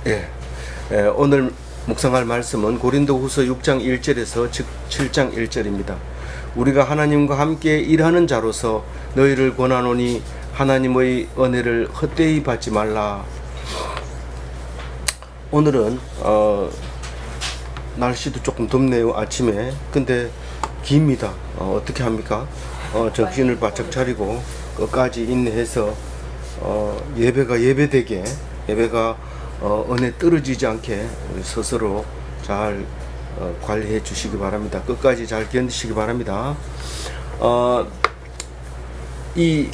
예. 오늘 묵상할 말씀은 고린도후서 6장 1절에서 즉 7장 1절입니다. 우리가 하나님과 함께 일하는 자로서 너희를 권하노니 하나님의 은혜를 헛되이 받지 말라. 오늘은 날씨도 조금 덥네요, 아침에. 근데 깁니다. 어떻게 합니까? 정신을 바짝 차리고 끝까지 인내해서 예배가 예배되게, 예배가 은혜 떨어지지 않게 우리 스스로 잘 관리해 주시기 바랍니다. 끝까지 잘 견디시기 바랍니다. 이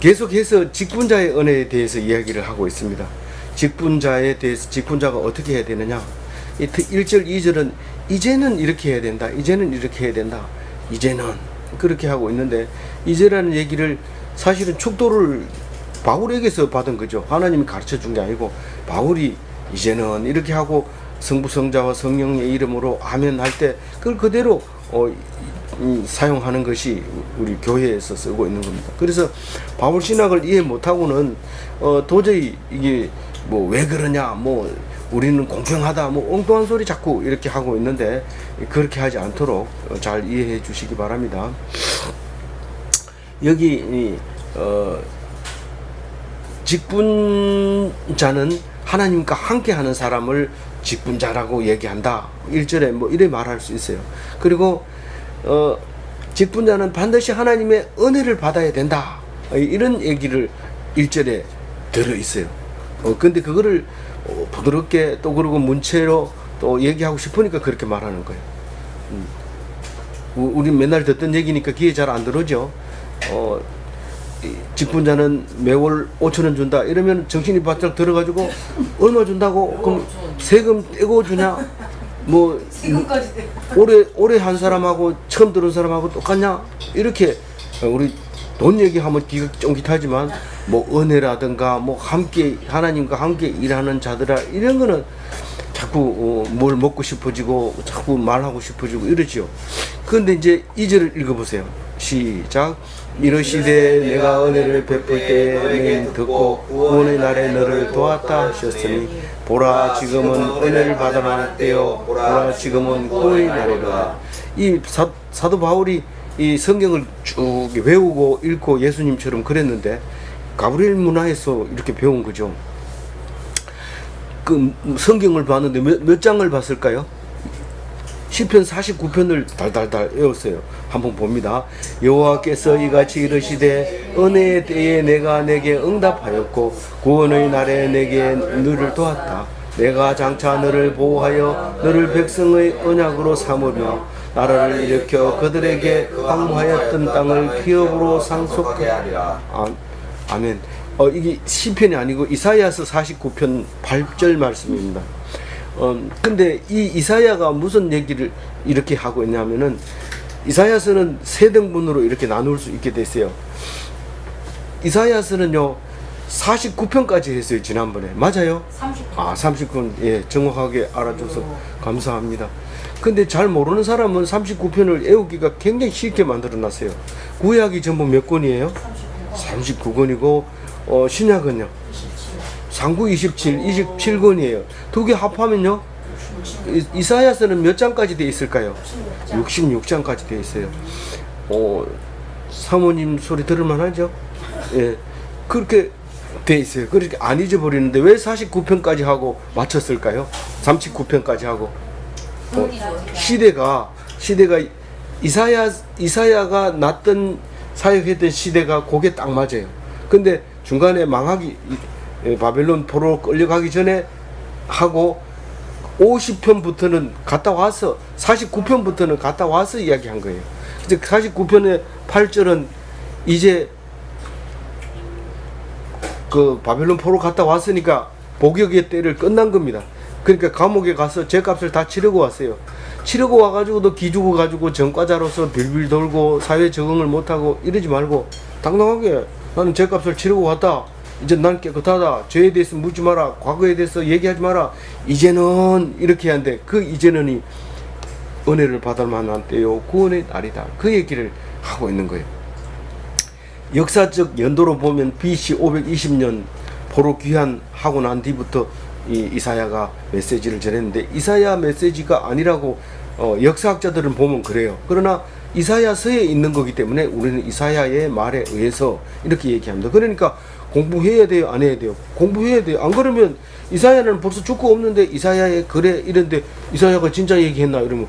계속해서 직분자의 은혜에 대해서 이야기를 하고 있습니다. 직분자에 대해서, 직분자가 어떻게 해야 되느냐? 1절, 2절은 이제는 이렇게 해야 된다. 이제는 이렇게 해야 된다. 이제는 그렇게 하고 있는데, 이제라는 얘기를 사실은 축도를 바울에게서 받은 거죠. 하나님이 가르쳐 준 게 아니고 바울이 이제는 이렇게 하고 성부, 성자와 성령의 이름으로 아멘 할 때 그걸 그대로 사용하는 것이 우리 교회에서 쓰고 있는 겁니다. 그래서 바울 신학을 이해 못하고는 도저히 이게 뭐 왜 그러냐, 뭐 우리는 공평하다, 뭐 엉뚱한 소리 자꾸 이렇게 하고 있는데, 그렇게 하지 않도록 잘 이해해 주시기 바랍니다. 여기 직분자는 하나님과 함께 하는 사람을 직분자라고 얘기한다. 1절에 뭐 이래 말할 수 있어요. 그리고 직분자는 반드시 하나님의 은혜를 받아야 된다. 이런 얘기를 1절에 들어 있어요. 근데 그거를 부드럽게 또 그러고 문체로 또 얘기하고 싶으니까 그렇게 말하는 거예요. 우리 맨날 듣던 얘기니까 귀에 잘 안 들어오죠. 직분자는 매월 5,000원 준다 이러면 정신이 바짝 들어가지고 얼마 준다고? 그럼 세금 떼고 주냐? 뭐 오래 한 사람하고 처음 들은 사람하고 똑같냐? 이렇게 우리 돈 얘기하면 귀가 쫑깃하지만 뭐 은혜라든가 뭐 함께 하나님과 함께 일하는 자들아, 이런 거는 자꾸 뭘 먹고 싶어지고 자꾸 말하고 싶어지고 이러지요. 그런데 이제 2절을 읽어보세요. 시작. 이르시되 내가 은혜를 베풀 때에 듣고 구원의 날에 너를 도왔다 하셨으니 보라 지금은 은혜를 받아날 때요, 보라 지금은 구원의 날이라. 이 사도 바울이 이 성경을 쭉 외우고 읽고 예수님처럼 그랬는데 가브리엘 문화에서 이렇게 배운 거죠. 그 성경을 봤는데 몇 장을 봤을까요? 시편 49편을 달달달 외웠어요. 한번 봅니다. 여호와께서 이같이 이르시되 은혜의 때에 내가 내게 응답하였고 구원의 날에 내게 너를 도왔다. 내가 장차 너를 보호하여 너를 백성의 언약으로 삼으며 나라를 일으켜 그들에게 황무하였던 땅을 기업으로 상속하게 하리라. 아멘. 이게 시편이 아니고 이사야서 49편 8절 말씀입니다. 근데 이 이사야가 무슨 얘기를 이렇게 하고 있냐면은, 이사야서는 세 등분으로 이렇게 나눌 수 있게 됐어요. 이사야서는요 49편까지 했어요, 지난번에. 맞아요? 39편. 39편. 예, 정확하게 알아줘서 감사합니다. 근데 잘 모르는 사람은 39편을 외우기가 굉장히 쉽게 만들어 놨어요. 구약이 전부 몇 권이에요? 39권이고 신약은요? 상구 27권이에요. 두 개 합하면요? 이사야서는 몇 장까지 돼 있을까요? 66장까지 돼 있어요. 사모님 소리 들을만 하죠? 예. 그렇게 돼 있어요. 그렇게 안 잊어버리는데 왜 49편까지 하고 맞췄을까요? 39편까지 하고. 시대가 이사야가 났던 사역했던 시대가 그게 딱 맞아요. 근데 중간에 망하기, 바벨론 포로 끌려가기 전에 하고 50편부터는 갔다 와서 49편부터는 갔다 와서 이야기한 거예요. 이제 49편의 8절은 이제 그 바벨론 포로 갔다 왔으니까 복역의 때를 끝난 겁니다. 그러니까 감옥에 가서 죄값을 다 치르고 왔어요. 치르고 와가지고도 기죽어 가지고 전과자로서 빌빌 돌고 사회 적응을 못하고 이러지 말고 당당하게 나는 죄값을 치르고 왔다. 이제 난 깨끗하다. 죄에 대해서 묻지 마라. 과거에 대해서 얘기하지 마라. 이제는 이렇게 하는데, 그 이제는이 은혜를 받을 만한 때요, 구원의 날이다. 그 얘기를 하고 있는 거예요. 역사적 연도로 보면 BC 520년 포로 귀환하고 난 뒤부터 이 이사야가 메시지를 전했는데 이사야 메시지가 아니라고 역사학자들은 보면 그래요. 그러나 이사야서에 있는 거기 때문에 우리는 이사야의 말에 의해서 이렇게 얘기합니다. 그러니까 공부해야 돼요, 안 해야 돼요? 공부해야 돼요. 안 그러면 이사야는 벌써 죽고 없는데 이사야의 글에 이런데 이사야가 진짜 얘기했나 이러면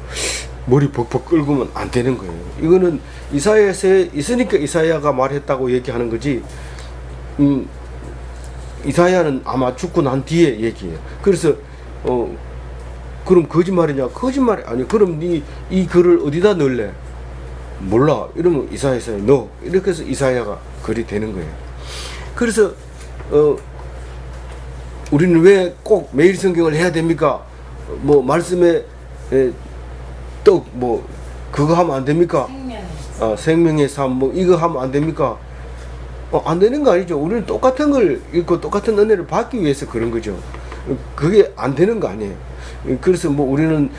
머리 벅벅 끓으면 안 되는 거예요. 이거는 이사야서에 있으니까 이사야가 말했다고 얘기하는 거지. 이사야는 아마 죽고 난 뒤에 얘기해요. 그래서 그럼 거짓말이냐? 거짓말이 아니. 그럼 이 글을 어디다 넣을래? 몰라. 이러면 이사야서에 넣어. 이렇게 해서 이사야가 글이 되는 거예요. 그래서 우리는 왜 꼭 매일 성경을 해야 됩니까? 뭐 말씀에 떡 뭐 그거 하면 안 됩니까? 생명의 삶 뭐 이거 하면 안 됩니까? 안 되는 거 아니죠. 우리는 똑같은 걸 읽고 똑같은 은혜를 받기 위해서 그런 거죠. 그게 안 되는 거 아니에요. 그래서 뭐 우리는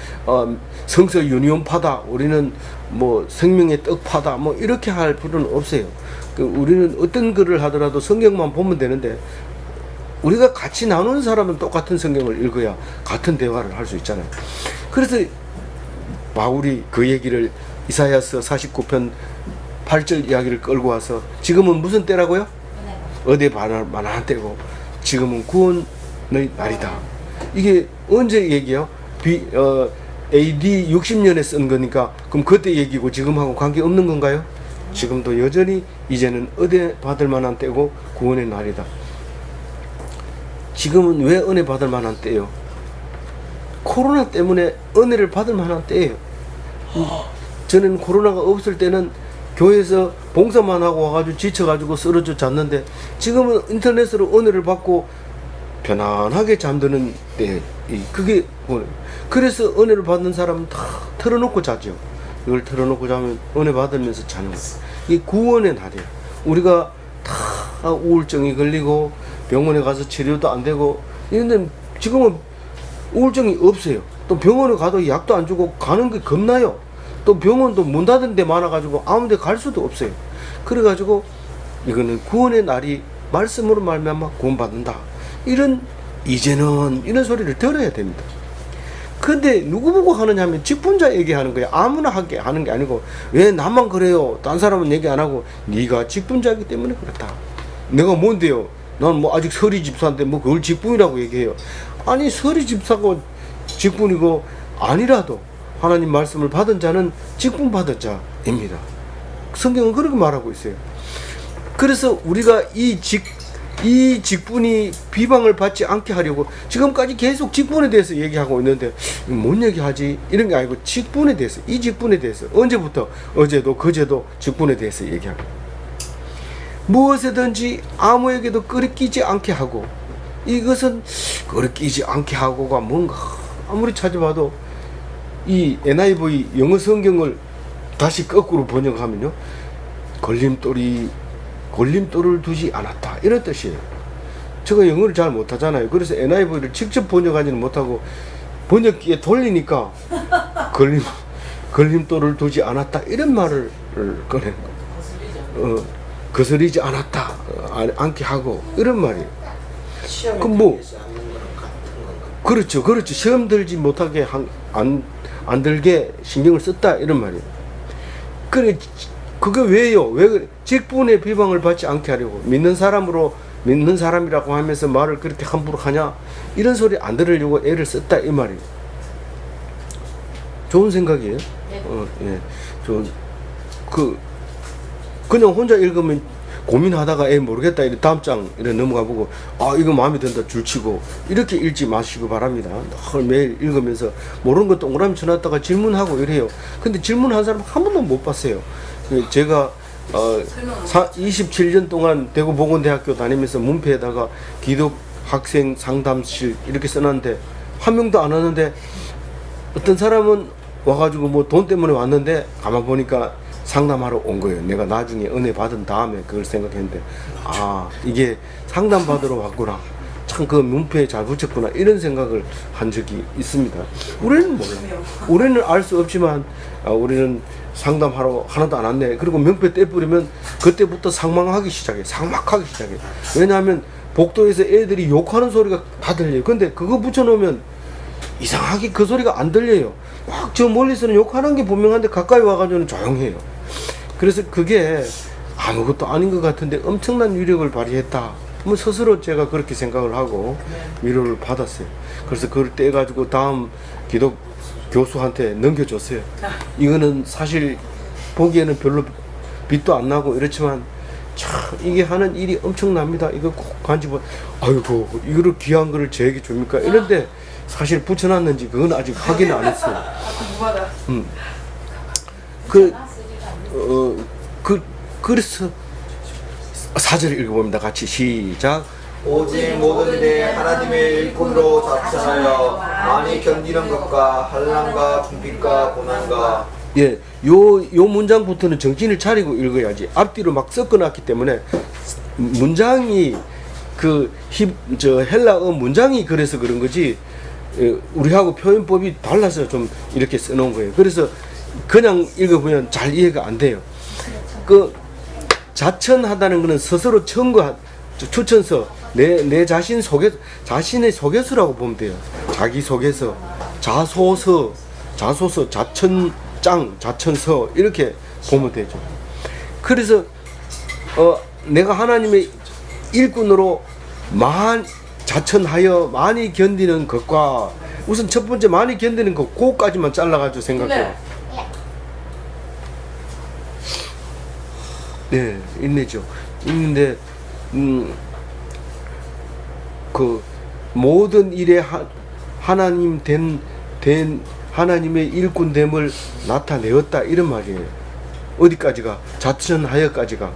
성서 유니온파다, 우리는 뭐 생명의 떡파다, 뭐 이렇게 할 필요는 없어요. 우리는 어떤 글을 하더라도 성경만 보면 되는데 우리가 같이 나누는 사람은 똑같은 성경을 읽어야 같은 대화를 할 수 있잖아요. 그래서 바울이 그 얘기를 이사야서 49편 8절 이야기를 끌고 와서 지금은 무슨 때라고요? 어디 만한 때고 지금은 구원의 날이다. 이게 언제 얘기요? AD 60년에 쓴 거니까 그럼 그때 얘기고 지금하고 관계 없는 건가요? 지금도 여전히 이제는 은혜 받을 만한 때고 구원의 날이다. 지금은 왜 은혜 받을 만한 때예요? 코로나 때문에 은혜를 받을 만한 때예요. 저는 코로나가 없을 때는 교회에서 봉사만 하고 와가지고 지쳐가지고 쓰러져 잤는데 지금은 인터넷으로 은혜를 받고 편안하게 잠드는 때, 그게 그래서 은혜를 받는 사람은 다 틀어놓고 자죠. 이걸 틀어놓고 자면 은혜 받으면서 자는 거예요. 이 구원의 날이에요. 우리가 다 우울증이 걸리고 병원에 가서 치료도 안 되고 이런데 지금은 우울증이 없어요. 또 병원에 가도 약도 안 주고 가는 게 겁나요. 또 병원도 문 닫은 데 많아가지고 아무 데 갈 수도 없어요. 그래가지고 이거는 구원의 날이 말씀으로 말미암아 구원받는다. 이제는 이런 소리를 들어야 됩니다. 근데 누구 보고 하느냐 하면 직분자 얘기하는 거야. 아무나 하게 하는 게 아니고 왜 나만 그래요? 딴 사람은 얘기 안 하고 네가 직분자이기 때문에 그렇다. 내가 뭔데요? 난 뭐 아직 서리 집사인데 뭐 그걸 직분이라고 얘기해요. 아니 서리 집사고 직분이고 아니라도 하나님 말씀을 받은 자는 직분 받은 자입니다. 성경은 그렇게 말하고 있어요. 그래서 우리가 이 직분이 비방을 받지 않게 하려고 지금까지 계속 직분에 대해서 얘기하고 있는데 뭔 얘기하지? 이런 게 아니고 직분에 대해서, 이 직분에 대해서 언제부터? 어제도 그제도 직분에 대해서 얘기하고 무엇이든지 아무에게도 끄리끼지 않게 하고 이것은 끄리끼지 않게 하고가 뭔가 아무리 찾아봐도 이 NIV 영어 성경을 다시 거꾸로 번역하면요 걸림돌을 두지 않았다 이런 뜻이에요. 제가 영어를 잘 못하잖아요. 그래서 NIV를 직접 번역하지는 못하고 번역기에 돌리니까 걸림돌을 두지 않았다 이런 말을 꺼낸 거. 거스리지 않았다 않게 하고 이런 말이에요. 그럼 뭐 그렇죠. 시험 들지 못하게 안 들게 신경을 썼다 이런 말이에요. 그래 그게 왜요? 왜 그래? 직분의 비방을 받지 않게 하려고 믿는 사람이라고 하면서 말을 그렇게 함부로 하냐 이런 소리 안 들으려고 애를 썼다 이 말이에요. 좋은 생각이에요. 예, 그냥 혼자 읽으면 고민하다가 모르겠다 이래 다음 장 이래 넘어가 보고 이거 마음에 든다 줄치고 이렇게 읽지 마시고 바랍니다. 매일 읽으면서 모르는 거 동그라미 쳐놨다가 질문하고 이래요. 근데 질문한 사람 한 번도 못 봤어요. 제가 27년 동안 대구 보건대학교 다니면서 문패에다가 기독 학생 상담실 이렇게 써놨는데 한 명도 안 왔는데 어떤 사람은 와가지고 뭐 돈 때문에 왔는데 가만 보니까 상담하러 온 거예요. 내가 나중에 은혜 받은 다음에 그걸 생각했는데 이게 상담받으러 왔구나. 참 그 문패에 잘 붙였구나 이런 생각을 한 적이 있습니다. 우리는 몰라요. 우리는 알 수 없지만 우리는 상담하러 하나도 안 왔네. 그리고 명패 떼뿌리면 그때부터 상막하기 시작해. 왜냐하면 복도에서 애들이 욕하는 소리가 다 들려요. 근데 그거 붙여놓으면 이상하게 그 소리가 안 들려요. 막 저 멀리서는 욕하는 게 분명한데 가까이 와가지고는 조용해요. 그래서 그게 아무것도 아닌 것 같은데 엄청난 위력을 발휘했다. 뭐 스스로 제가 그렇게 생각을 하고 위로를 받았어요. 그래서 그걸 떼가지고 다음 기독 교수한테 넘겨줬어요. 이거는 사실 보기에는 별로 빛도 안 나고 이렇지만 참 이게 하는 일이 엄청납니다. 이거 꼭 간직을, 아이고 이거를 귀한 거를 저에게 줍니까? 이런데 사실 붙여놨는지 그건 아직 확인 안 했어요. 그래서 사절을 읽어봅니다. 같이 시작. 오직 모든 일에 하나님의 일꾼으로 자천하여 많이 견디는 것과 환난과 궁핍과 고난과. 예, 요 문장부터는 정신을 차리고 읽어야지. 앞뒤로 막 섞어놨기 때문에 문장이 헬라어 문장이 그래서 그런 거지. 우리하고 표현법이 달라서 좀 이렇게 써놓은 거예요. 그래서 그냥 읽어보면 잘 이해가 안 돼요. 자천하다는 것은 스스로 추천서, 내 자신 자신의 소개서라고 보면 돼요. 자기 소개서, 자소서, 자천장, 자천서, 이렇게 보면 되죠. 그래서, 내가 하나님의 일꾼으로 자천하여 많이 견디는 것과, 우선 첫 번째 많이 견디는 것, 그거까지만 잘라가지고 생각해요. 네, 있네죠. 있는데, 모든 일에 하나님 하나님의 일꾼됨을 나타내었다, 이런 말이에요. 어디까지가? 자천하여까지가.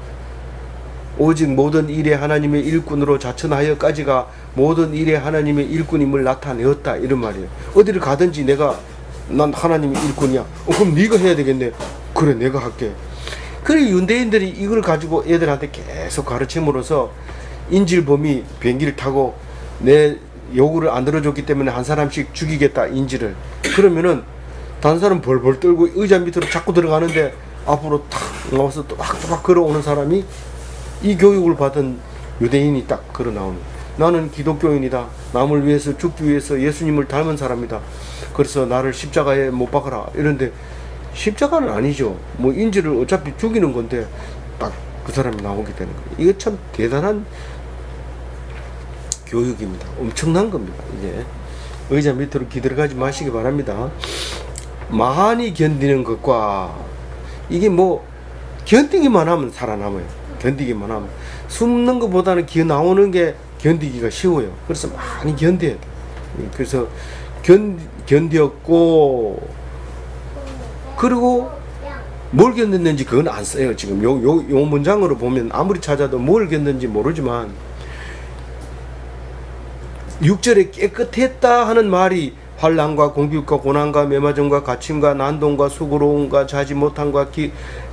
오직 모든 일에 하나님의 일꾼으로 자천하여까지가 모든 일에 하나님의 일꾼임을 나타내었다, 이런 말이에요. 어디를 가든지 난 하나님의 일꾼이야. 그럼 네가 해야 되겠네. 그래, 내가 할게. 그래, 윤대인들이 이걸 가지고 애들한테 계속 가르침으로써 인질범이 비행기를 타고 내 요구를 안 들어줬기 때문에 한 사람씩 죽이겠다, 인질을. 그러면은 다른 사람 벌벌 떨고 의자 밑으로 자꾸 들어가는데 앞으로 탁 나와서 또박또박 걸어오는 사람이 이 교육을 받은 유대인이 딱 걸어 나오는. 나는 기독교인이다. 남을 위해서 죽기 위해서 예수님을 닮은 사람이다. 그래서 나를 십자가에 못 박아라. 이런데 십자가는 아니죠. 뭐 인질을 어차피 죽이는 건데 딱 그 사람이 나오게 되는 거예요. 이게 참 대단한 교육입니다. 엄청난 겁니다. 이제 의자 밑으로 기들어가지 마시기 바랍니다. 많이 견디는 것과, 이게 뭐 견디기만 하면 살아남아요. 견디기만 하면. 숨는 것보다는 기어 나오는 게 견디기가 쉬워요. 그래서 많이 견뎌야 돼요. 그래서 견디었고, 그리고 뭘 견뎠는지 그건 안 써요. 지금 요 문장으로 보면 아무리 찾아도 뭘 견뎠는지 모르지만 6절에 깨끗했다 하는 말이 환난과 공격과 고난과 매맞음과 갇힘과 난동과 수고로움과 자지 못함과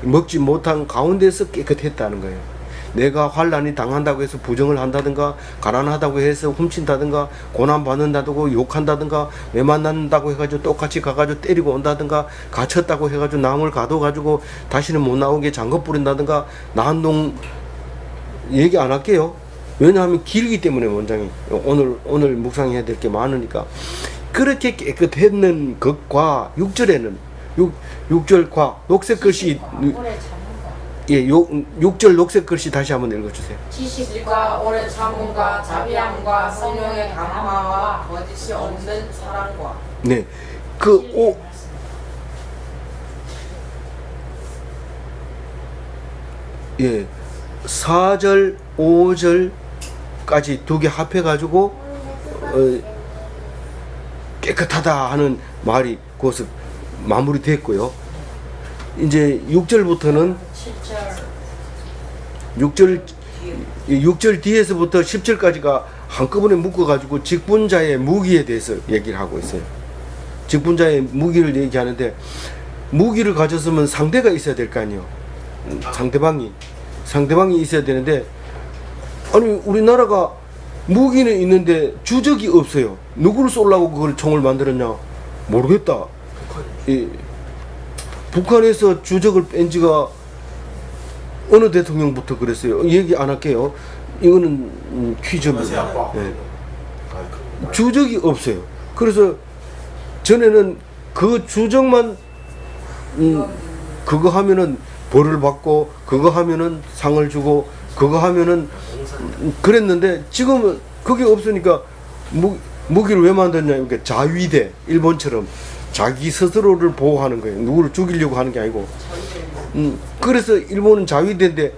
먹지 못한 가운데서 깨끗했다는 거예요. 내가 환난이 당한다고 해서 부정을 한다든가, 가난하다고 해서 훔친다든가, 고난받는다고 욕한다든가, 매만난다고 해가지고 똑같이 가가지고 때리고 온다든가, 갇혔다고 해가지고 남을 가둬가지고 다시는 못 나오게 장갑 뿌린다든가, 난동 얘기 안 할게요. 왜냐하면 길기 때문에 원장이 오늘 묵상해야 될 게 많으니까. 그렇게 깨끗했는 것과 6절에는 6절과 녹색 글씨, 예, 6절 녹색 글씨 다시 한번 읽어주세요. 지식과 오래 참음과 자비함과 성령의 감화와 거짓이 없는 사랑과. 네, 예, 4절, 5절까지 두 개 합해가지고 깨끗하다 하는 말이 거기서 마무리됐고요. 이제 6절부터는 6절 뒤에서부터 10절까지가 한꺼번에 묶어가지고 직분자의 무기에 대해서 얘기를 하고 있어요. 직분자의 무기를 얘기하는데, 무기를 가졌으면 상대가 있어야 될 거 아니에요. 상대방이 있어야 되는데, 아니 우리나라가 무기는 있는데 주적이 없어요. 누구를 쏘려고 그걸 총을 만들었냐 모르겠다. 북한에서 주적을 뺀 지가 어느 대통령부터 그랬어요. 얘기 안 할게요. 이거는 퀴즈입니다. 예. 주적이 없어요. 그래서 전에는 그 주적만 그거 하면은 벌을 받고 그거 하면은 상을 주고 그거 하면은 그랬는데 지금은 그게 없으니까 무기를 왜 만들냐? 그러니까 자위대, 일본처럼 자기 스스로를 보호하는 거예요. 누구를 죽이려고 하는 게 아니고. 그래서 일본은 자위대인데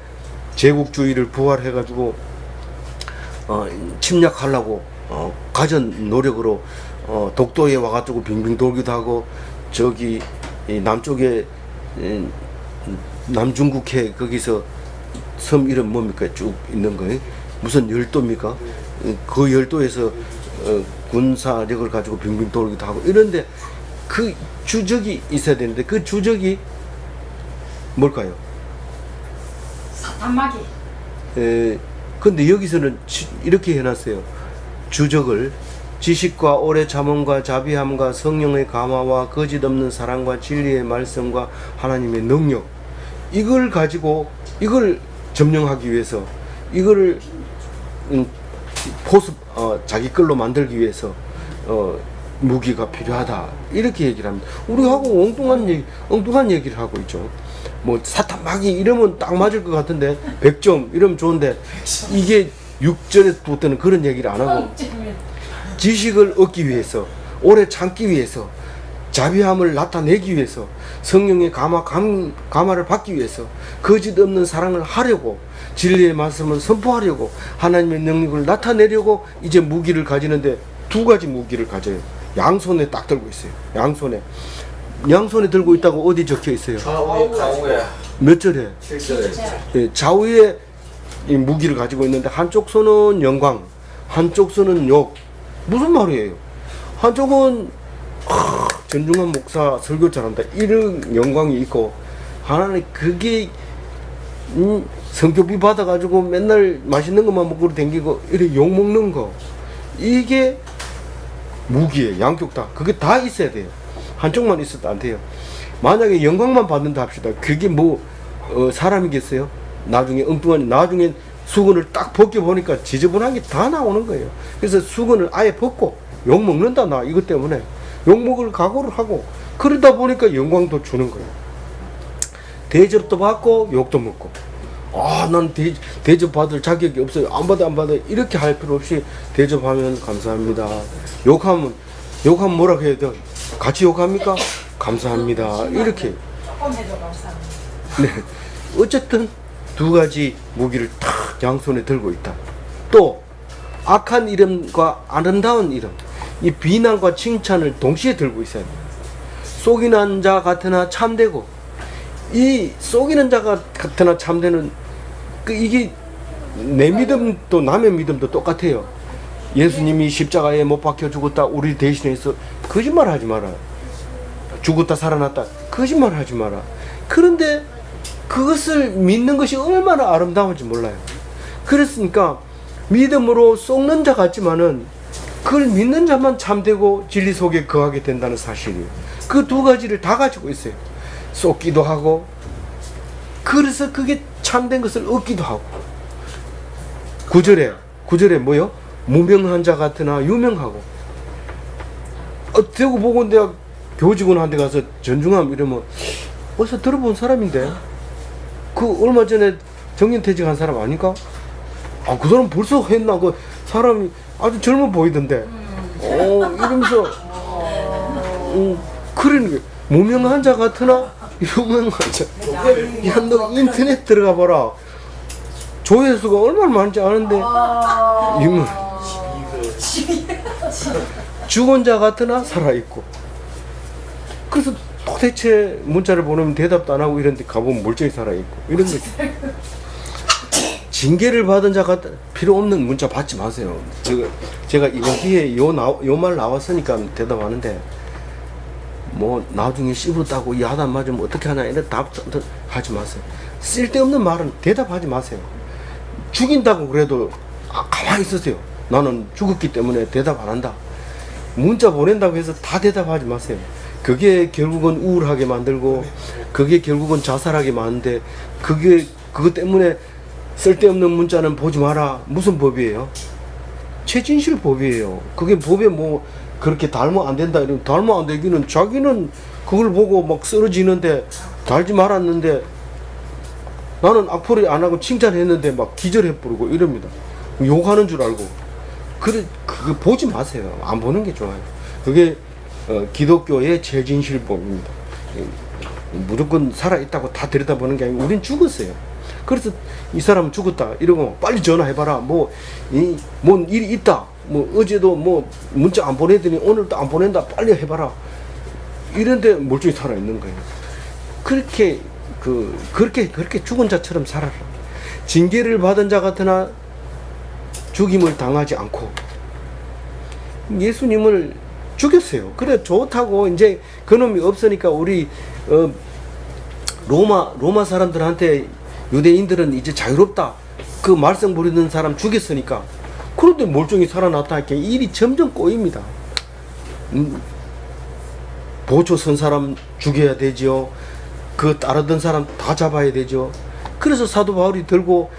제국주의를 부활해가지고 침략하려고 가전 노력으로 독도에 와가지고 빙빙 돌기도 하고 저기 이 남쪽에 남중국해 거기서 섬 이름 뭡니까? 쭉 있는 거예요. 무슨 열도입니까? 그 열도에서 군사력을 가지고 빙빙 돌기도 하고 이런데 그 주적이 있어야 되는데 그 주적이 뭘까요? 사탄마귀. 근데 여기서는 이렇게 해놨어요. 주적을 지식과 오래 참음과 자비함과 성령의 감화와 거짓 없는 사랑과 진리의 말씀과 하나님의 능력 이걸 가지고 이걸 점령하기 위해서 이거를 포습 자기 걸로 만들기 위해서 무기가 필요하다 이렇게 얘기를 합니다. 우리하고 엉뚱한 얘기를 하고 있죠. 뭐 사탄 마귀 이러면 딱 맞을 것 같은데 100점 이러면 좋은데 이게 6절에부터는 그런 얘기를 안 하고 지식을 얻기 위해서 오래 참기 위해서 자비함을 나타내기 위해서 성령의 감화를 받기 위해서 거짓 없는 사랑을 하려고 진리의 말씀을 선포하려고 하나님의 능력을 나타내려고 이제 무기를 가지는데 두 가지 무기를 가져요. 양손에 딱 들고 있어요. 양손에 들고 있다고 어디 적혀 있어요? 좌우에 몇 절에? 7절에 예, 좌우에 이 무기를 가지고 있는데 한쪽 손은 영광, 한쪽 손은 욕. 무슨 말이에요? 한쪽은 전중환 목사 설교 잘한다 이런 영광이 있고 하나는 그게 성교비 받아가지고 맨날 맛있는 것만 먹고 댕기고 이렇게 욕 먹는 거 이게 무기예요. 양쪽 다 그게 다 있어야 돼요. 한쪽만 있어도 안 돼요. 만약에 영광만 받는다 합시다. 그게 뭐 사람이겠어요? 나중에 나중에 수건을 딱 벗겨보니까 지저분한 게 다 나오는 거예요. 그래서 수건을 아예 벗고 욕 먹는다 나 이것 때문에 욕 먹을 각오를 하고 그러다 보니까 영광도 주는 거예요. 대접도 받고 욕도 먹고 난 대접 받을 자격이 없어요. 안 받아 이렇게 할 필요 없이 대접하면 감사합니다. 욕하면 뭐라고 해야 돼? 같이 욕합니까? 감사합니다. 이렇게. 조금 해도 감사합니다. 네. 어쨌든 두 가지 무기를 탁 양손에 들고 있다. 또 악한 이름과 아름다운 이름, 이 비난과 칭찬을 동시에 들고 있어야 돼요. 속이는 자 같으나 참되고 이 속이는 자 같으나 참되는 이게 내 믿음도 남의 믿음도 똑같아요. 예수님이 십자가에 못 박혀 죽었다 우리 대신해서 거짓말 하지 마라. 죽었다 살아났다 거짓말 하지 마라. 그런데 그것을 믿는 것이 얼마나 아름다운지 몰라요. 그랬으니까 믿음으로 속는 자 같지만은 그걸 믿는 자만 참되고 진리 속에 거하게 된다는 사실이에요. 그 두 가지를 다 가지고 있어요. 속기도 하고 그래서 그게 참된 것을 얻기도 하고. 9절에 뭐요? 무명한 자 같으나 유명하고. 대구 보건대학 교직원한테 가서 전중함 이러면 어디서 들어본 사람인데 그 얼마 전에 정년퇴직한 사람 아닐까? 그 사람 벌써 했나? 그 사람이 아주 젊어 보이던데 이러면서 그러는 게 무명한 자 같으나 유명한 자. 야, 너 인터넷 들어가 봐라. 조회수가 얼마나 많은지 아는데 유명. 죽은 자 같으나 살아있고. 그래서 도대체 문자를 보내면 대답도 안 하고 이런데 가보면 멀쩡히 살아있고 이런 거지. 징계를 받은 자 같다 필요 없는 문자 받지 마세요. 제가 이번 기회에 요 말 나왔으니까 대답하는데 뭐 나중에 씹었다고 이 하단 맞으면 어떻게 하냐 이런 답 하지 마세요. 쓸데없는 말은 대답하지 마세요. 죽인다고 그래도 가만히 있으세요. 나는 죽었기 때문에 대답 안 한다. 문자 보낸다고 해서 다 대답하지 마세요. 그게 결국은 우울하게 만들고 그게 결국은 자살하게 만드는데 그것 때문에 쓸데없는 문자는 보지 마라. 무슨 법이에요? 최진실 법이에요. 그게 법에 뭐 그렇게 달면 안 된다 이러면 달면 안 되기는 자기는 그걸 보고 막 쓰러지는데 달지 말았는데 나는 악플이 안 하고 칭찬했는데 막 기절해 버리고 이럽니다. 욕하는 줄 알고. 그거 보지 마세요. 안 보는 게 좋아요. 그게 기독교의 최진실법입니다. 무조건 살아있다고 다 들여다보는 게 아니고 우린 죽었어요. 그래서 이 사람은 죽었다 이러고 빨리 전화해봐라. 뭔 일이 있다. 뭐 어제도 뭐 문자 안 보내더니 오늘도 안 보낸다. 빨리 해봐라. 이런데 멀쩡히 살아있는 거예요. 그렇게 죽은 자처럼 살아라. 징계를 받은 자 같으나 죽임을 당하지 않고 예수님을 죽였어요. 그래 좋다고 이제 그놈이 없으니까 우리 로마 사람들한테 유대인들은 이제 자유롭다. 그 말썽 부리는 사람 죽였으니까. 그런데 멀쩡히 살아났다 할게 일이 점점 꼬입니다. 보초 선 사람 죽여야 되죠. 그 따르던 사람 다 잡아야 되죠. 그래서 사도 바울이 들고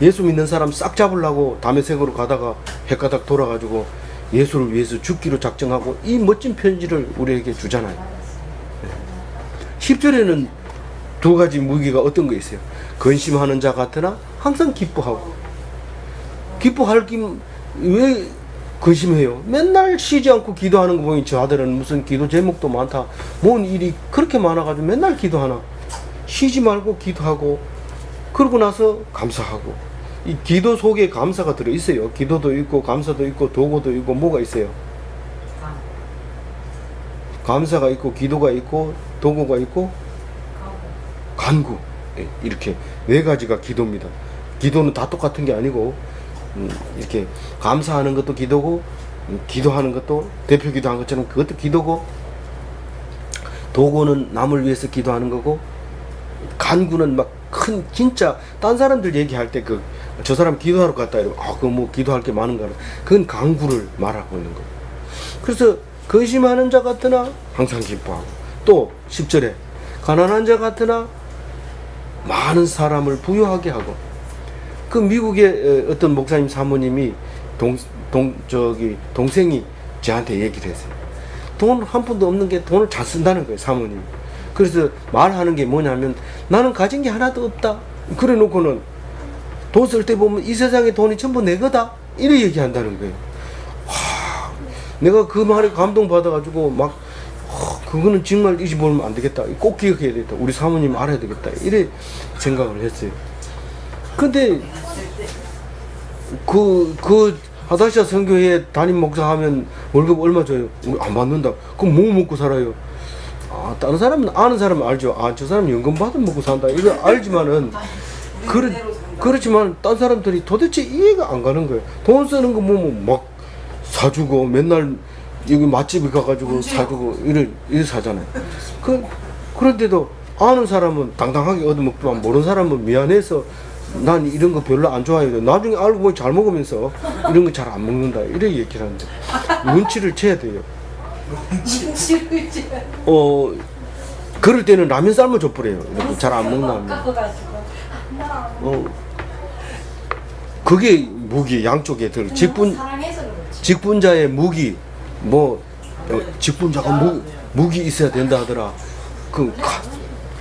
예수 믿는 사람 싹 잡으려고 다메섹으로 가다가 헷가닥 돌아가지고 예수를 위해서 죽기로 작정하고 이 멋진 편지를 우리에게 주잖아요. 10절에는 두 가지 무기가 어떤 거 있어요? 근심하는 자 같으나 항상 기뻐하고. 기뻐할 왜 근심해요? 맨날 쉬지 않고 기도하는 거 보니 저 아들은 무슨 기도 제목도 많다. 뭔 일이 그렇게 많아가지고 맨날 기도하나. 쉬지 말고 기도하고 그러고 나서 감사하고. 이 기도 속에 감사가 들어있어요. 기도도 있고 감사도 있고 도구도 있고 뭐가 있어요? 감사가 있고 기도가 있고 도구가 있고 간구. 이렇게 네 가지가 기도입니다. 기도는 다 똑같은 게 아니고 이렇게 감사하는 것도 기도고 기도하는 것도 대표 기도한 것처럼 그것도 기도고 도구는 남을 위해서 기도하는 거고 간구는 막 큰 진짜 딴 사람들 얘기할 때 저 사람 기도하러 갔다 이러면 그거 뭐 기도할 게 많은가 그건 간구를 말하고 있는 거고. 그래서 근심하는 자 같으나 항상 기뻐하고 또 10절에 가난한 자 같으나 많은 사람을 부유하게 하고. 그 미국의 어떤 목사님 사모님이 동생이 저한테 얘기를 했어요. 돈 한 푼도 없는 게 돈을 잘 쓴다는 거예요, 사모님. 그래서 말하는 게 뭐냐면 나는 가진 게 하나도 없다. 그래 놓고는 돈 쓸 때 보면 이 세상에 돈이 전부 내 거다. 이렇게 얘기한다는 거예요. 내가 그 말에 감동받아가지고 막 그거는 정말 잊어버리면 안 되겠다. 꼭 기억해야 되겠다. 우리 사모님 알아야 되겠다. 이래 생각을 했어요. 근데 그 하다시아 선교회 담임 목사 하면 월급 얼마 줘요? 우리 안 받는다. 그럼 뭐 먹고 살아요? 다른 사람은 아는 사람은 알죠. 저 사람 연금 받으면 먹고 산다. 이거 알지만은 그렇지만 딴 사람들이 도대체 이해가 안 가는 거예요. 돈 쓰는 거 막 사주고 맨날 여기 맛집에 가가지고 사주고 이래 사잖아요. 그런데도 아는 사람은 당당하게 얻어먹지만 모르는 사람은 미안해서 난 이런 거 별로 안 좋아해요. 나중에 알고 보니 잘 먹으면서 이런 거 잘 안 먹는다. 이렇게 얘기를 하는데 눈치를 채야 돼요. 그럴 때는 라면 삶아 줘버려요. 잘 안 먹나. 그게 무기 양쪽에 들어. 직분자의 무기 직분자가 무기 있어야 된다 하더라.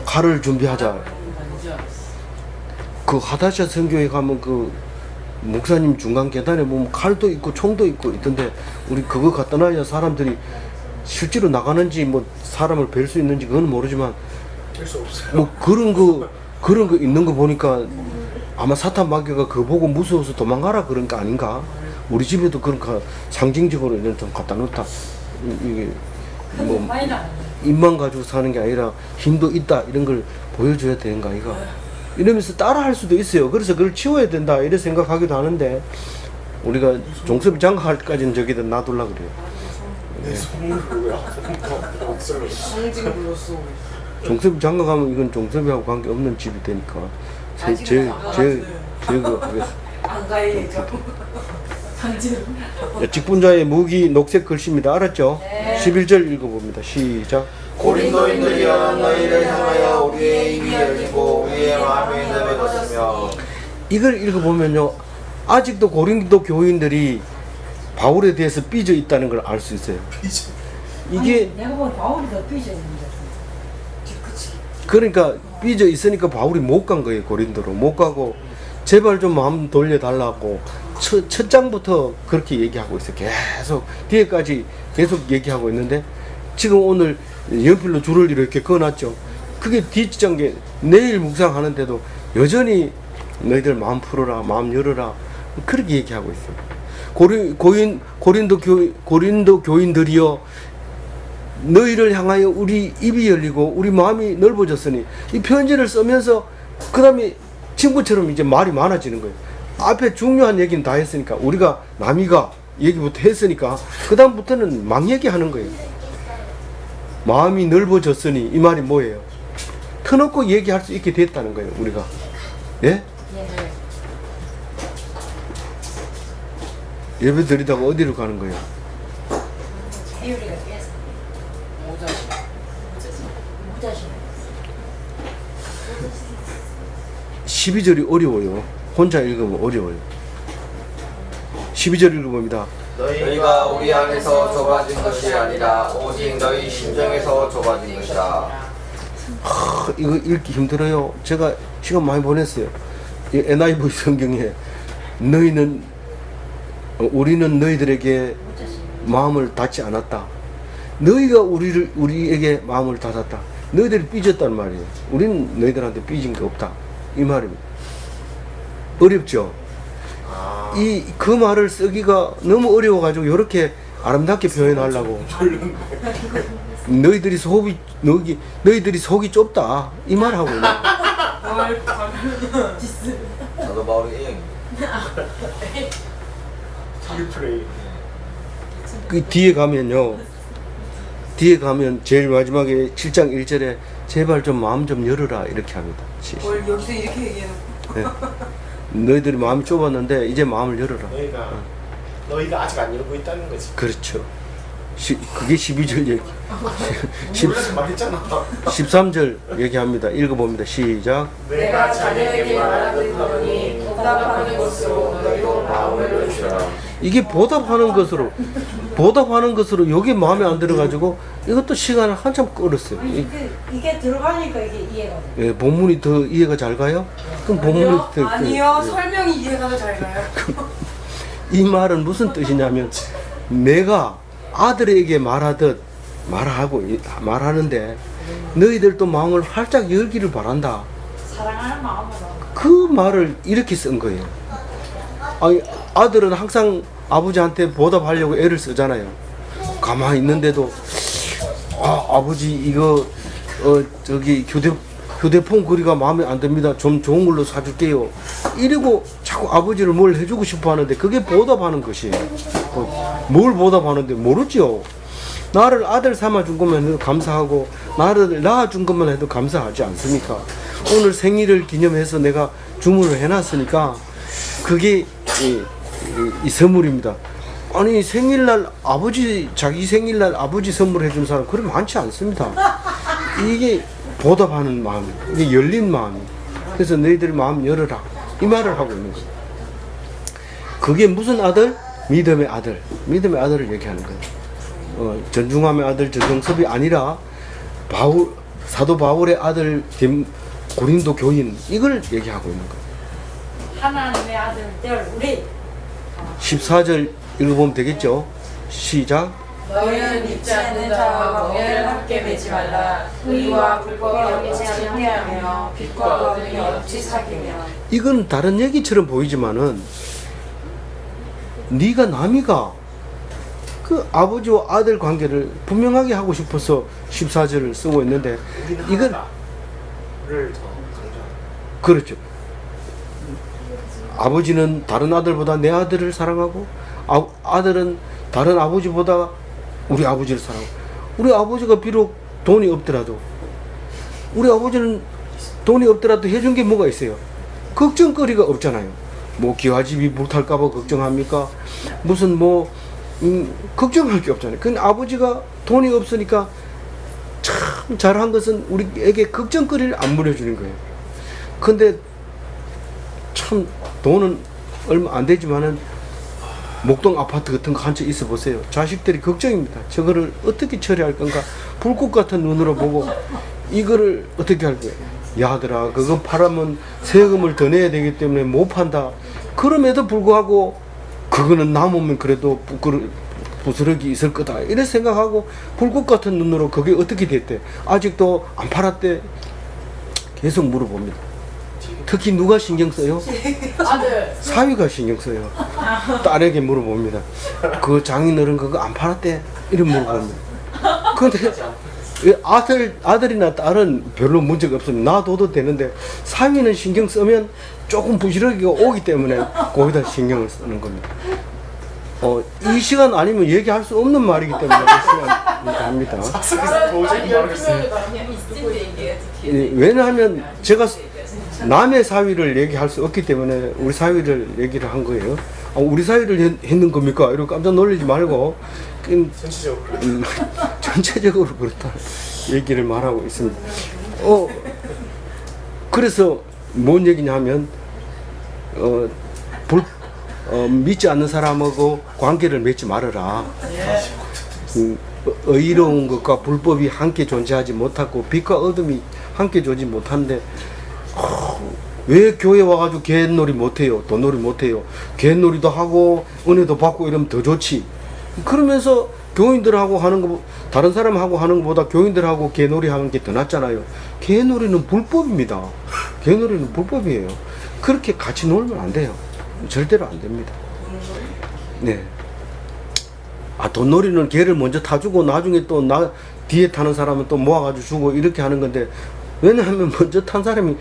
칼을 준비하자. 하다시아 선교회 가면 목사님 중간 계단에 보면 칼도 있고 총도 있고 있던데 우리 그거 갖다 놔야 사람들이 실제로 나가는지 사람을 뵐 수 있는지 그건 모르지만 그런 거 있는 거 보니까 아마 사탄 마귀가 그거 보고 무서워서 도망가라 그런 거 아닌가? 우리 집에도 그러니까 상징적으로 이런 좀 갖다 놓다. 이게 입만 가지고 사는 게 아니라 힘도 있다 이런 걸 보여줘야 되는 거 아이가? 이러면서 따라 할 수도 있어요. 그래서 그걸 치워야 된다 이렇게 생각하기도 하는데 우리가 종섭이 장가할 때까지는 저기다 놔둘라 그래요. 종섭이 장가가면 이건 종섭이하고 관계 없는 집이 되니까 제가 하겠습니다. 안 가야죠. 직분자의 무기 녹색 글씨입니다. 알았죠? 네. 11절 읽어봅니다. 시작. 고린도인들이여 너희를 향하여 우리의 입이 열리고 우리의 마음이 넓어졌으며 이걸 읽어보면요, 아직도 고린도 교인들이 바울에 대해서 삐져 있다는 걸 알 수 있어요. 이게 아니, 내가 보기엔 바울이 더 삐져 있는데. 그러니까 삐져 있으니까 바울이 못 간 거예요. 고린도로 못 가고 제발 좀 마음 돌려달라고 첫 장부터 그렇게 얘기하고 있어요. 계속 뒤에까지 계속 얘기하고 있는데 지금 오늘 연필로 줄을 이렇게 그어놨죠. 그게 뒷장에 내일 묵상하는데도 여전히 너희들 마음 풀어라, 마음 열어라, 그렇게 얘기하고 있어요. 고린도 교인들이여, 너희를 향하여 우리 입이 열리고 우리 마음이 넓어졌으니, 이 편지를 쓰면서 그 다음에 친구처럼 이제 말이 많아지는 거예요. 앞에 중요한 얘기는 다 했으니까, 우리가 남이가 얘기부터 했으니까 그 다음부터는 막 얘기하는 거예요. 마음이 넓어졌으니, 이 말이 뭐예요? 터놓고 얘기할 수 있게 됐다는 거예요, 우리가. 예? 예배 드리다가 어디로 가는 거예요? 이유리가 깼어. 무자신. 12절이 어려워요. 혼자 읽으면 어려워요. 12절 읽어봅니다. 너희가 우리 안에서 좁아진 것이 아니라 오직 너희 심정에서 좁아진 것이라. 이거 읽기 힘들어요. 제가 시간 많이 보냈어요. 이 NIV 성경에 우리는 너희들에게 마음을 닫지 않았다. 너희가 우리에게 마음을 닫았다. 너희들이 삐졌단 말이에요. 우리는 너희들한테 삐진 게 없다. 이 말입니다. 어렵죠? 그 말을 쓰기가 너무 어려워가지고 이렇게 아름답게 표현하려고. 너희들이 속이 좁다. 이 말하고 있는 거예요. 사도 바울이 그 뒤에 가면 제일 마지막에 7장 1절에 제발 좀 마음 좀 열어라 이렇게 합니다. 뭘 여기서 이렇게 얘기해놓고. 네. 너희들이 마음이 좁았는데 이제 마음을 열어라. 너희가 아직 안 열고 있다는 거지. 그렇죠. 그게 12절 얘기. 몰라서 말했잖아. 13절 얘기합니다. 읽어봅니다. 시작. 내가 자네에게 말하더니 보답하는 것으로 너희도 마음을 열주라. 이게 보답하는 것으로 여기 마음에 안 들어가지고 이것도 시간을 한참 끌었어요. 이게 들어가니까 이게 이해가 돼. 예, 본문이 더 이해가 잘 가요? 그럼 본문이 더 아니요, 설명이 이해가 더 잘 가요. 이 말은 무슨 뜻이냐면 내가 아들에게 말하는데 너희들도 마음을 활짝 열기를 바란다. 사랑하는 마음으로. 그 말을 이렇게 쓴 거예요. 아니, 아들은 항상 아버지한테 보답하려고 애를 쓰잖아요. 가만히 있는데도 아버지 이거 휴대폰 거리가 마음에 안 듭니다. 좀 좋은 걸로 사줄게요. 이러고 자꾸 아버지를 뭘 해주고 싶어 하는데 그게 보답하는 것이에요. 뭘 보답하는데 모르죠. 나를 아들 삼아준 것만 해도 감사하고 나를 낳아준 것만 해도 감사하지 않습니까? 오늘 생일을 기념해서 내가 주문을 해놨으니까 그게 이 선물입니다. 아니 자기 생일날 아버지 선물해준 사람 그렇게 많지 않습니다. 이게 보답하는 마음이에요. 이게 열린 마음이에요. 그래서 너희들 마음 열어라 이 말을 하고 있는 거예요. 그게 무슨 아들? 믿음의 아들을 얘기하는 거예요. 전중함의 아들 전정섭이 아니라 사도 바울의 아들 고린도 교인, 이걸 얘기하고 있는 거예요. 하나님의 아들들 우리 14절 읽어보면 되겠죠? 시작. 너희는 믿지 않는 자와 멍에를 함께 매지 말라. 의와 불법이 없지 않냐며 빛과 어둠이 없지 사귀며. 이건 다른 얘기처럼 보이지만은 네가 남이가 그 아버지와 아들 관계를 분명하게 하고 싶어서 14절을 쓰고 있는데 이건 를 더 강조. 그렇죠. 아버지는 다른 아들보다 내 아들을 사랑하고 아들은 다른 아버지보다 우리 아버지를 사랑하고 우리 아버지가 비록 돈이 없더라도 우리 아버지는 돈이 없더라도 해준 게 뭐가 있어요? 걱정거리가 없잖아요. 뭐 기와집이 불탈까봐 걱정합니까? 무슨 걱정할 게 없잖아요. 근데 아버지가 돈이 없으니까 참 잘한 것은 우리에게 걱정거리를 안 물어주는 거예요. 근데 참 참 돈은 얼마 안 되지만은 목동 아파트 같은 거 한 채 있어 보세요. 자식들이 걱정입니다. 저거를 어떻게 처리할 건가. 불꽃 같은 눈으로 보고 이거를 어떻게 할 거야. 야 아들아 그거 팔으면 세금을 더 내야 되기 때문에 못 판다. 그럼에도 불구하고 그거는 남으면 그래도 부스러기 있을 거다. 이래 생각하고 불꽃 같은 눈으로 그게 어떻게 됐대. 아직도 안 팔았대. 계속 물어봅니다. 특히 누가 신경 써요? 아들. 사위가 신경 써요. 딸에게 물어봅니다. 그 장인어른 그거 안 팔았대? 이런 물어봅니다. 근데 아들이나 딸은 별로 문제가 없습니다. 놔둬도 되는데 사위는 신경 쓰면 조금 부스러기가 오기 때문에 거기다 신경을 쓰는 겁니다. 이 시간 아니면 얘기할 수 없는 말이기 때문에 이 시간 얘기합니다. 도저히 모르겠어요. 왜냐하면 제가 남의 사위를 얘기할 수 없기 때문에 우리 사위를 얘기를 한 거예요. 우리 사위를 했는 겁니까? 이러고 깜짝 놀라지 말고 전체적으로. 전체적으로 그렇다 얘기를 말하고 있습니다. 그래서 뭔 얘기냐 하면 믿지 않는 사람하고 관계를 맺지 말아라. 의로운 것과 불법이 함께 존재하지 못하고 빛과 어둠이 함께 존재 못하는데 왜 교회 와가지고 개놀이 못해요? 돈놀이 못해요? 개놀이도 하고 은혜도 받고 이러면 더 좋지. 그러면서 교인들하고 하는 거 다른 사람하고 하는 것보다 교인들하고 개놀이 하는 게 더 낫잖아요. 개놀이는 불법입니다. 개놀이는 불법이에요. 그렇게 같이 놀면 안 돼요. 절대로 안 됩니다. 네. 돈놀이는 개를 먼저 타주고 나중에 또 뒤에 타는 사람은 또 모아가지고 주고 이렇게 하는 건데 왜냐하면 먼저 탄 사람이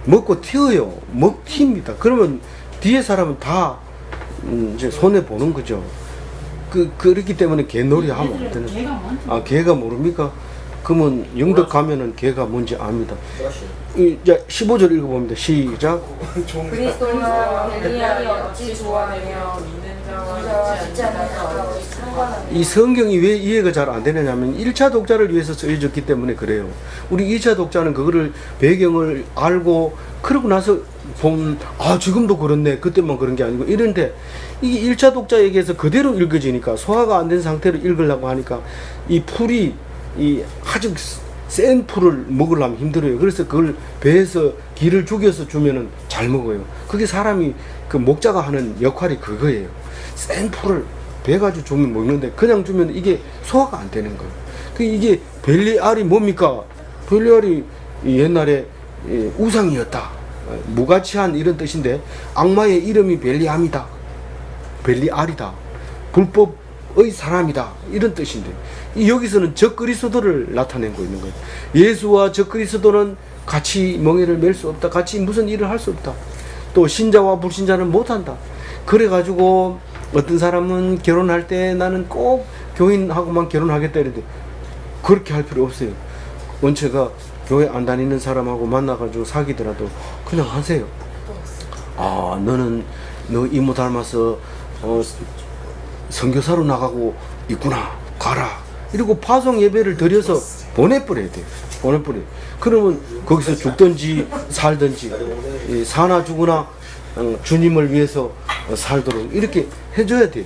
먹고 튀어요. 튑니다. 그러면 뒤에 사람은 다 이제 손해 보는 거죠. 그렇기 때문에 개놀이 하면 안 되는. 개가 모릅니까? 그러면 영덕 가면은 개가 뭔지 압니다. 이제 15절 읽어봅니다. 시작. 그리스도와 벨리알이 어찌 좋아하며 믿는 자와 믿지 않는 자와 상관없는 이 성경이 왜 이해가 잘 안 되느냐면 1차 독자를 위해서 쓰여졌기 때문에 그래요. 우리 2차 독자는 그거를 배경을 알고 그러고 나서 보면 지금도 그렇네. 그때만 그런 게 아니고 이런데 이게 1차 독자에게서 그대로 읽어지니까 소화가 안 된 상태로 읽으려고 하니까 이 풀이 이 아주 센 풀을 먹으려면 힘들어요. 그래서 그걸 배에서 기를 죽여서 주면은 잘 먹어요. 그게 사람이 그 목자가 하는 역할이 그거예요. 센 풀을 배 가지고 주면 먹는데 그냥 주면 이게 소화가 안 되는 거예요. 이게 벨리알이 뭡니까? 벨리알이 옛날에 우상이었다. 무가치한 이런 뜻인데 악마의 이름이 벨리암이다. 벨리알이다. 불법의 사람이다. 이런 뜻인데 여기서는 적그리스도를 나타내고 있는 거예요. 예수와 적그리스도는 같이 멍에를 맬 수 없다. 같이 무슨 일을 할 수 없다. 또 신자와 불신자는 못한다. 그래가지고 어떤 사람은 결혼할 때 나는 꼭 교인하고만 결혼하겠다 이랬는데 그렇게 할 필요 없어요. 원체가 교회 안 다니는 사람하고 만나가지고 사귀더라도 그냥 하세요. 너는 너 이모 닮아서 선교사로 나가고 있구나. 가라. 이러고 파송 예배를 드려서 보내버려야 돼요. 보내버려요. 그러면 거기서 죽든지 살든지 사나 죽으나 주님을 위해서 살도록 이렇게 해줘야 돼요.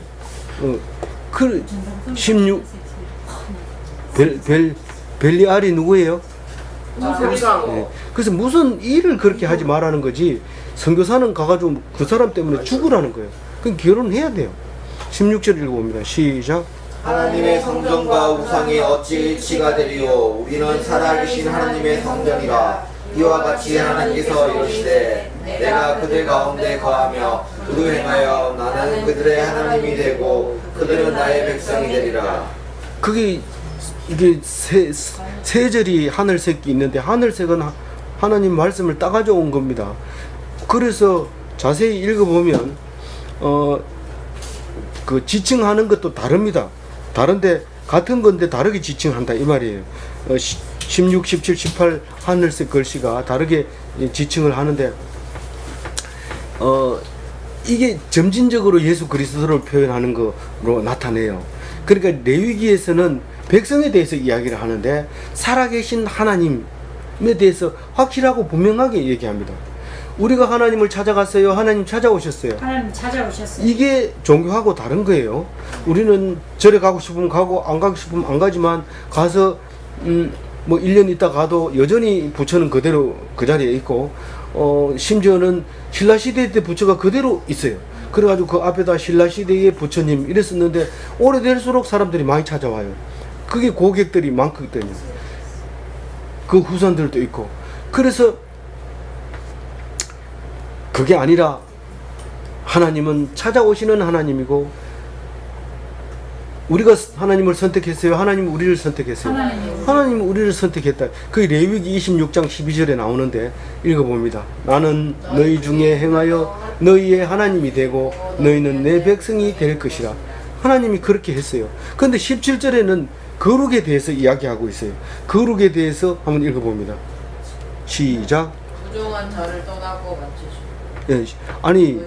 16 벨리알이 누구예요? 네. 그래서 무슨 일을 그렇게 하지 말라는 거지. 선교사는 가가지고 그 사람 때문에 죽으라는 거예요. 그럼 결혼해야 돼요. 16절 읽어봅니다. 시작. 하나님의 성전과 우상이 어찌 일치가 되리요. 우리는 살아계신 하나님의 성전이라. 이와 같이 하나님께서 이르시되 내가 그들 가운데 거하며 그도 행하여 나는 그들의 하나님이 되고 그들은 나의 백성이 되리라. 이게 세 절이 하늘색이 있는데 하늘색은 하나님 말씀을 따가져 온 겁니다. 그래서 자세히 읽어보면 그 지칭하는 것도 다릅니다. 다른데 같은 건데 다르게 지칭한다 이 말이에요. 16, 17, 18 하늘색 글씨가 다르게 지칭을 하는데 이게 점진적으로 예수 그리스도를 표현하는 거로 나타내요. 그러니까 레위기에서는 백성에 대해서 이야기를 하는데 살아계신 하나님에 대해서 확실하고 분명하게 얘기합니다. 우리가 하나님을 찾아갔어요. 하나님 찾아오셨어요. 하나님 찾아오셨어요. 이게 종교하고 다른 거예요. 우리는 절에 가고 싶으면 가고 안 가고 싶으면 안 가지만 가서 뭐 1년 있다 가도 여전히 부처는 그대로 그 자리에 있고 심지어는 신라시대 때 부처가 그대로 있어요. 그래가지고 그 앞에다 신라시대의 부처님 이랬었는데 오래될수록 사람들이 많이 찾아와요. 그게 고객들이 많거든요. 그 후손들도 있고. 그래서 그게 아니라 하나님은 찾아오시는 하나님이고 우리가 하나님을 선택했어요. 하나님은 우리를 선택했어요. 하나님은 우리를 선택했다. 그 레위기 26장 12절에 나오는데 읽어봅니다. 나는 너희 중에 행하여 너희의 하나님이 되고 너희는 내 백성이 될 것이라. 하나님이 그렇게 했어요. 그런데 17절에는 거룩에 대해서 이야기하고 있어요. 거룩에 대해서 한번 읽어봅니다. 시작. 부정한 자를 떠나고 만지시고. 예, 아니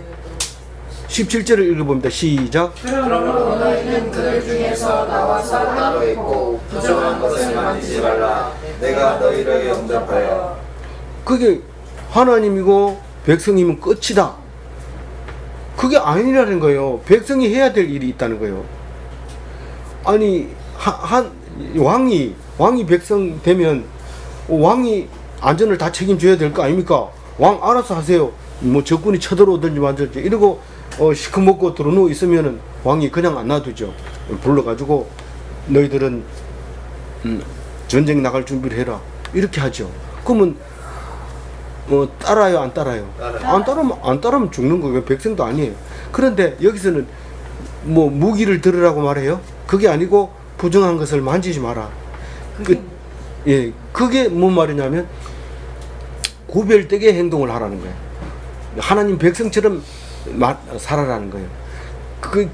17절을 읽어봅니다. 시작. 그러므로 너희는 그들 중에서 나와서 따로 있고 부정한 것을 만지지 말라. 내가 너희를 영접하여. 그게 하나님이고 백성이면 끝이다. 그게 아니라는 거예요. 백성이 해야 될 일이 있다는 거예요. 아니 왕이 백성 되면 왕이 안전을 다 책임져야 될 거 아닙니까? 왕 알아서 하세요. 뭐 적군이 쳐들어오든지 만들지 이러고 시커멓고 들어누워 있으면은 왕이 그냥 안 놔두죠. 불러가지고 너희들은 전쟁 나갈 준비를 해라 이렇게 하죠. 그러면 따라요 안 따라요? 안 따르면 죽는 거예요. 백성도 아니에요. 그런데 여기서는 뭐 무기를 들으라고 말해요. 그게 아니고 부정한 것을 만지지 마라. 그게 뭔 말이냐면 구별되게 행동을 하라는 거예요. 하나님 백성처럼 살아라는 거예요.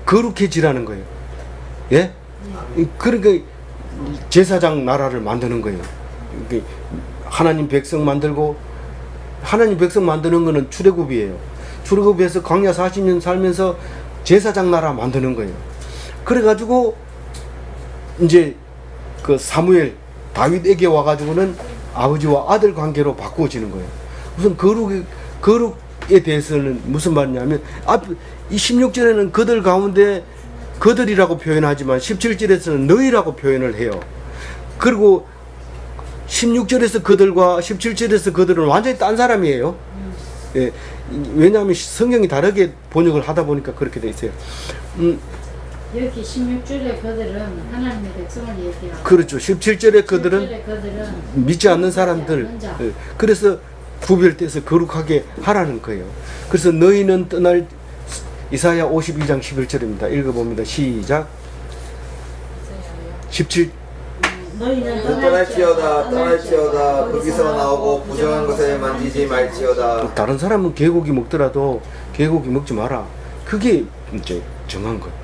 거룩해지라는 거예요. 예? 그러니까 제사장 나라를 만드는 거예요. 하나님 백성 만들고 하나님 백성 만드는 거는 출애굽이에요. 출애굽에서 광야 40년 살면서 제사장 나라 만드는 거예요. 그래가지고 이제 그 사무엘 다윗에게 와가지고는 아버지와 아들 관계로 바꾸어지는 거예요. 무슨 거룩에 대해서는 무슨 말이냐면 이 16절에는 그들 가운데 그들이라고 표현하지만 17절에서는 너희라고 표현을 해요. 그리고 16절에서 그들과 17절에서 그들은 완전히 딴 사람이에요. 예, 왜냐하면 성경이 다르게 번역을 하다 보니까 그렇게 돼 있어요. 여기 16절에 그들은 하나님의 백성을 얘기하고 그렇죠. 17절에 그들은 믿지 않는 사람들. 예, 그래서 구별돼서 거룩하게 하라는 거예요. 그래서 너희는 떠날 이사야 52장 11절입니다. 읽어봅니다. 시작. 17 너희는 떠날지어다 거기서 나오고 부정한 것을 만지지 말지어다. 다른 사람은 개고기 먹더라도 개고기 먹지 마라. 그게 이제 정한 거예요.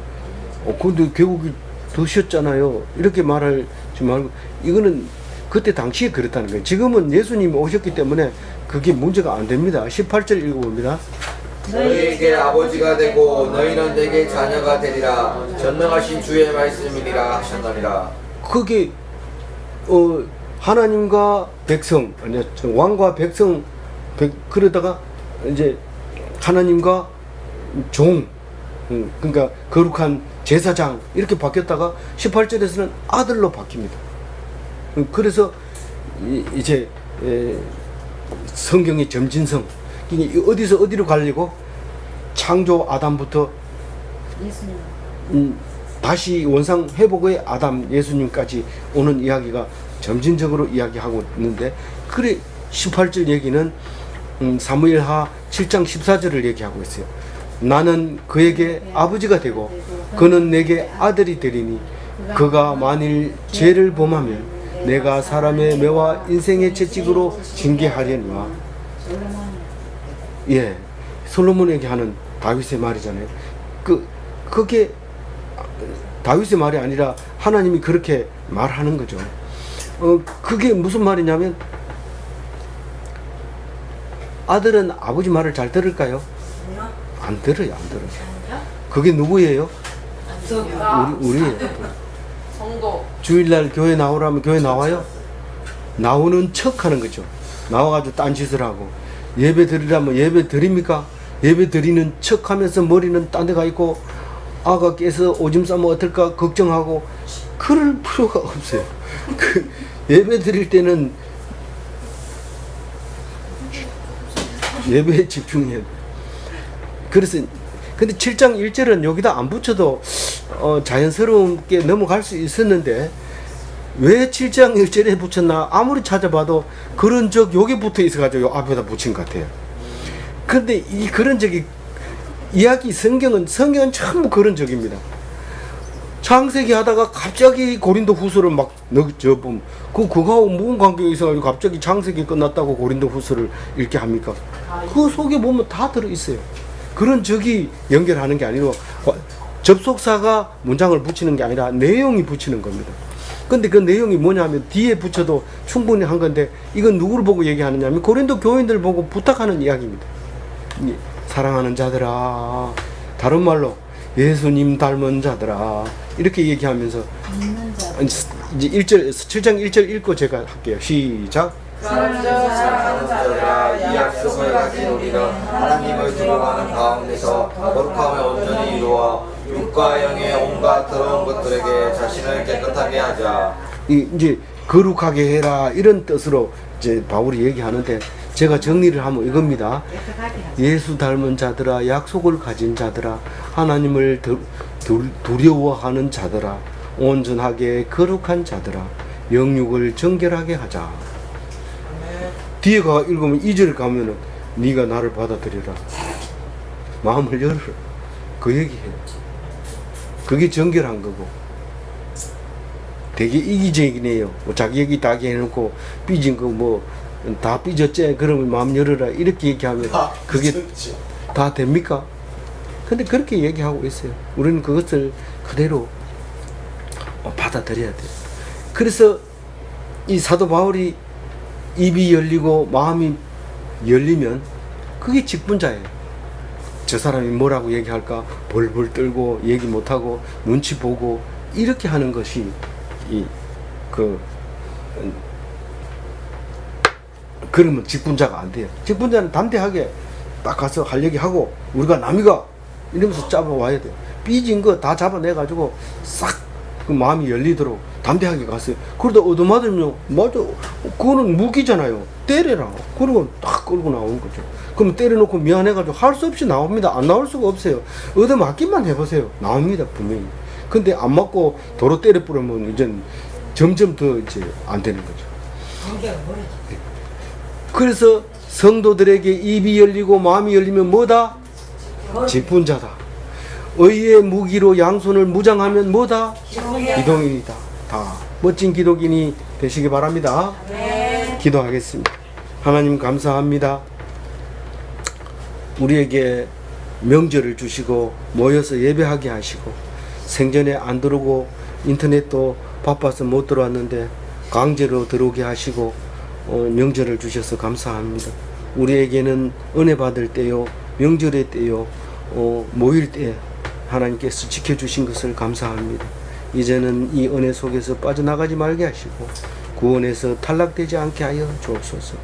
근데 개고기 드셨잖아요. 이렇게 말하지 말고 이거는 그때 당시에 그랬다는 거예요. 지금은 예수님이 오셨기 때문에 그게 문제가 안 됩니다. 18절 읽어봅니다. 너희에게 아버지가 되고 너희는 내게 자녀가 되리라. 전능하신 주의 말씀이니라 하셨느니라. 그게 하나님과 백성, 아니 왕과 백성, 그러다가 이제 하나님과 종, 그러니까 거룩한 제사장 이렇게 바뀌었다가 18절에서는 아들로 바뀝니다. 그래서 이제 성경의 점진성, 어디서 어디로 가려고 창조 아담부터 다시 원상 회복의 아담 예수님까지 오는 이야기가 점진적으로 이야기하고 있는데, 그래 18절 얘기는 사무엘하 7장 14절을 얘기하고 있어요. 나는 그에게 아버지가 되고 그는 내게 아들이 되리니 그가 만일 죄를 범하면 내가 사람의 매와 인생의 채찍으로 징계하려니와. 예, 솔로몬에게 하는 다윗의 말이잖아요. 그게 다윗의 말이 아니라 하나님이 그렇게 말하는 거죠. 그게 무슨 말이냐면, 아들은 아버지 말을 잘 들을까요? 안 들어요, 안 들어요. 그게 누구예요? 우리예요. 성도. 주일날 교회 나오라면 교회 나와요? 나오는 척 하는 거죠. 나와가지고 딴짓을 하고. 예배 드리라면 예배 드립니까? 예배 드리는 척 하면서 머리는 딴 데 가 있고 아가 깨서 오줌 싸면 어떨까 걱정하고 그럴 필요가 없어요. 예배 드릴 때는 예배에 집중해야 돼. 그래서 근데 7장 1절은 여기다 안 붙여도 자연스럽게 넘어갈 수 있었는데 왜 7장 1절에 붙였나 아무리 찾아봐도 그런 적 여기 붙어 있어가지고 앞에다 붙인 것 같아요. 근데 이 그런 적이 이야기 성경은 전부 그런 적입니다. 창세기 하다가 갑자기 고린도 후서를 막 넣어보면 그거하고 무슨 관계가 있어가지고 갑자기 창세기 끝났다고 고린도 후서를 읽게 합니까? 그 속에 보면 다 들어있어요. 그런 적이 연결하는 게 아니고 접속사가 문장을 붙이는 게 아니라 내용이 붙이는 겁니다. 근데 그 내용이 뭐냐면 뒤에 붙여도 충분히 한 건데 이건 누구를 보고 얘기하느냐 하면 고린도 교인들 보고 부탁하는 이야기입니다. 사랑하는 자들아, 다른 말로 예수님 닮은 자들아 이렇게 얘기하면서 이제 7장 1절 읽고 제가 할게요. 시작. 사랑하는 자들아, 이 약속을 가진 우리는 하나님을 두려워하는 가운데서 거룩함을 온전히 이루어 육과 영의 온갖 더러운 것들에게 자신을 깨끗하게 하자. 이제 거룩하게 해라 이런 뜻으로 이제 바울이 얘기하는데 제가 정리를 하면 이겁니다. 예수 닮은 자들아, 약속을 가진 자들아, 하나님을 두려워하는 자들아, 온전하게 거룩한 자들아, 영육을 정결하게 하자. 뒤에 가 읽으면 2절 가면은 네가 나를 받아들여라, 마음을 열어라, 그 얘기해요. 그게 정결한 거고. 되게 이기적이네요. 뭐 자기 얘기 다 해놓고 삐진 거 뭐 다 삐졌지 그러면 마음 열어라 이렇게 얘기하면 그게 다 됩니까? 근데 그렇게 얘기하고 있어요. 우리는 그것을 그대로 받아들여야 돼요. 그래서 이 사도 바울이 입이 열리고 마음이 열리면 그게 직분자예요. 저 사람이 뭐라고 얘기할까 벌벌 떨고 얘기 못하고 눈치 보고 이렇게 하는 것이 그러면 직분자가 안 돼요. 직분자는 담대하게 딱 가서 할 얘기 하고 우리가 남이가 이러면서 잡아와야 돼요. 삐진 거 다 잡아내가지고 싹 그 마음이 열리도록 담대하게 갔어요. 그러다 얻어맞으면 맞아, 그거는 무기잖아요. 때려라. 그러고 딱 끌고 나오는 거죠. 그럼 때려놓고 미안해가지고 할 수 없이 나옵니다. 안 나올 수가 없어요. 얻어맞기만 해보세요. 나옵니다, 분명히. 근데 안 맞고 도로 때려 뿌리면 이제 점점 더 이제 안 되는 거죠. 그래서 성도들에게 입이 열리고 마음이 열리면 뭐다? 직분자다. 의의 무기로 양손을 무장하면 뭐다? 기도인이다. 다 멋진 기독인이 되시기 바랍니다. 네. 기도하겠습니다. 하나님 감사합니다. 우리에게 명절을 주시고 모여서 예배하게 하시고 생전에 안 들어오고 인터넷도 바빠서 못 들어왔는데 강제로 들어오게 하시고 명절을 주셔서 감사합니다. 우리에게는 은혜 받을 때요, 명절의 때요, 모일 때 하나님께서 지켜주신 것을 감사합니다. 이제는 이 은혜 속에서 빠져나가지 말게 하시고 구원에서 탈락되지 않게 하여 주옵소서.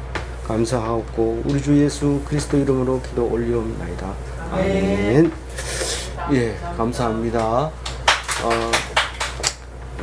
감사하옵고 우리 주 예수 그리스도 이름으로 기도 올리옵나이다. 아멘. 예, 감사합니다.